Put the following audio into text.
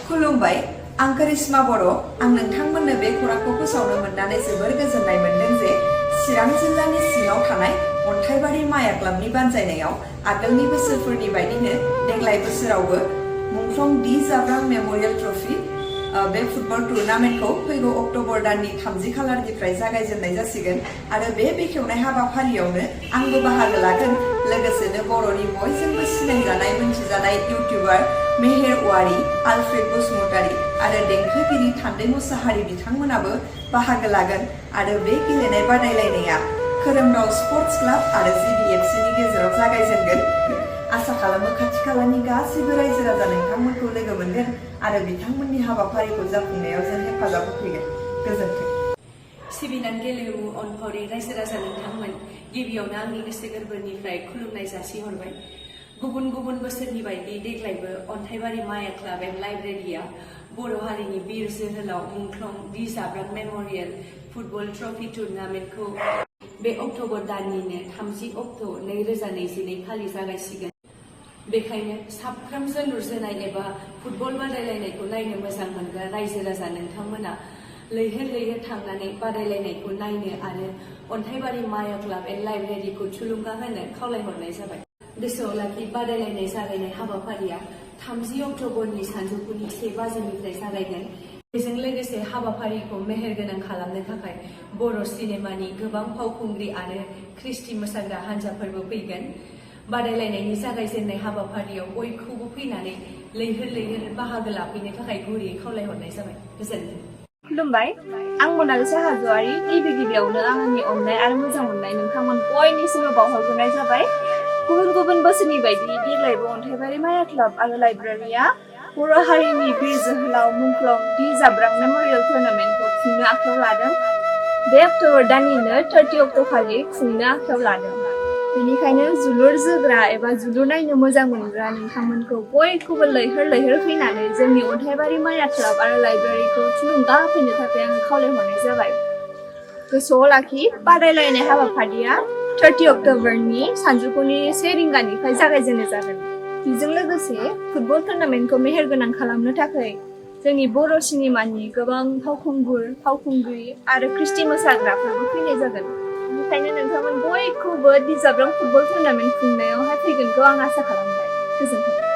खुलुमबाय आं करिश्मा बर' आं नोंथांमोननो बे खौरांखौ फोसावनो मोननानै जोबोर गोजोननाय मोनदों जे चिरां जिल्लानि सिङाव थानाय अन्थाइबारि माया क्लाबनि बानजायनायाव आगोलनि बोसोरफोरनि बायदिनो देग्लाय बोसोरावबो मुंख्लं डि जाब्रां मेम'रियेल ट्रफि बे फुटबल टुर्नामेन्टखौ फैगौ अक्ट'बर दाननि 30 खालारनिफ्राय जागायजेननाय जासिगोन आरो बे बेखेवनाय हाबाफारियावनो आंबो बाहागो लागोन। लोगोसेनो बर'नि बयजोंबो सिनायजानाय मोनथिजानाय इउटिउबार मेहेर औवारी, आलफ्रेड बसुमतारी आरो देंखोगिरि थान्दै मोसाहारी बिथांमोनाबो बाहागो लागोन आरो बे गेलेनाय बादायलायनाया खोरोमदाव स्पर्ट्स क्लाब आरो जिबिएफसिनि गेजेराव जागायजेनगोन। आसा खालामो खाथि खालानि गासैबो रायजो राजा नोंथांमोनखौ लोगो मोनगोन आरो बिथांमोननि हाबाफारिखौ जाफुंनायाव जों हेफाजाब होफैगोन। गोजोन्थों। सिबिनां गेलेमु अनफावरि रायजो राजा नोंथांमोन, गिबियावनो आंनि गोसो गोरबोनिफ्राय खुलुमनाय जासिहरबाय। गुबुन गुबुन बोसोरनि बायदि देग्लायबो अन्थाइबारि माया क्लाब एन्ड लाइब्रेरिया बर' हारिनि बिर जोहोलाव मुंख्लं डि जाब्रां मेम'रियेल फुटबल ट्रफि टुर्नामेन्टखौ बे अक्ट'बर दाननिनो 30 अक्ट' 2024 खालि जागायसिगोन। बेखायनो साफ्रोम जोलुर जोनाय एबा फुटबल बादायलायनायखौ नायनो मोजां मोनग्रा रायजो राजा नोंथांमोना लैहोर लैहोर थांनानै बादायलायनायखौ नायनो आरो अन्थाइबारि माया क्लाब एन्ड लाइब्रेरिखौ थुलुंगा होनो खावलायहरनाय जाबाय। गोसोआव लाखि बादायलायनाय जागायनाय हाबाफारिया 30 अक्ट'बरनि सानजौफुनि 1 बाजिनिफ्राय जागायगोन। बेजों लोगोसे हाबाफारिखौ मेहेरगोनां खालामनो थाखाय बर' सिनेमानि गोबां फावखुंग्रि आरो ख्रिस्टि मोसाग्रा हान्जाफोरबो फैगोन। बादायलायनायनि जागायजेननाय हाबाफारियाव बयखौबो फैनानै लैहोर लैहोर बाहागो लाफैनो थाखाय गुरैयै खावलायहरनाय जाबाय। गोजोन्थों। खुलुमबाय आं मनालिसा हाज'वारी। गिबियावनो आंनि अननाय आरो मोजां मोननाय नोंथांमोन बयनिसिमबो बावहरग्रोनाय जाबाय। गुबुन गुबुन बोसोरनि बायदि देग्लायबो अन्थाइबारि माया क्लाब आरो लाइब्रेरिया बर' हारिनि बिर जोहोलाव मुंख्लं डि जाब्रां मेम'रियेल टुर्नामेन्टखौ खुंनो आखायाव लादों। बे अक्ट'बर दाननिनो 30 अक्ट' खालि खुंनो आखायाव लादों। बेनिखायनो जोलुर जोग्रा एबा जोलुर नायनो मोजां मोनग्रा नोंथांमोनखौ बयखौबो लैहोर लैहोर फैनानै जोंनि अन्थाइबारि माया क्लाब आरो लाइब्रेरिखौ थुलुंगा होफैनो थाखाय आं खावलायहरनाय जाबाय। गोसोआव लाखि बादायलायनाय हाबाफारिया 30 अक्ट'बरनि सानजौफुनि 1 रिंगानिफ्राय जागायजेननाय जागोन। बेजों लोगोसे फुटबल टुर्नामेन्टखौ मेहेरगोनां खालामनो थाखाय जोंनि बर' सिनेमानि गोबां फावखुंग्रि आरो ख्रिस्टि मोसाग्राफोरबो फैनाय जागोन। बेनिखायनो नोंथांमोन बयखौबो डि जाब्रां फुटबल टुर्नामेन्ट खुंनायावहाय फैगोनखौ आं आसा खालामबाय। गोजोन्थों।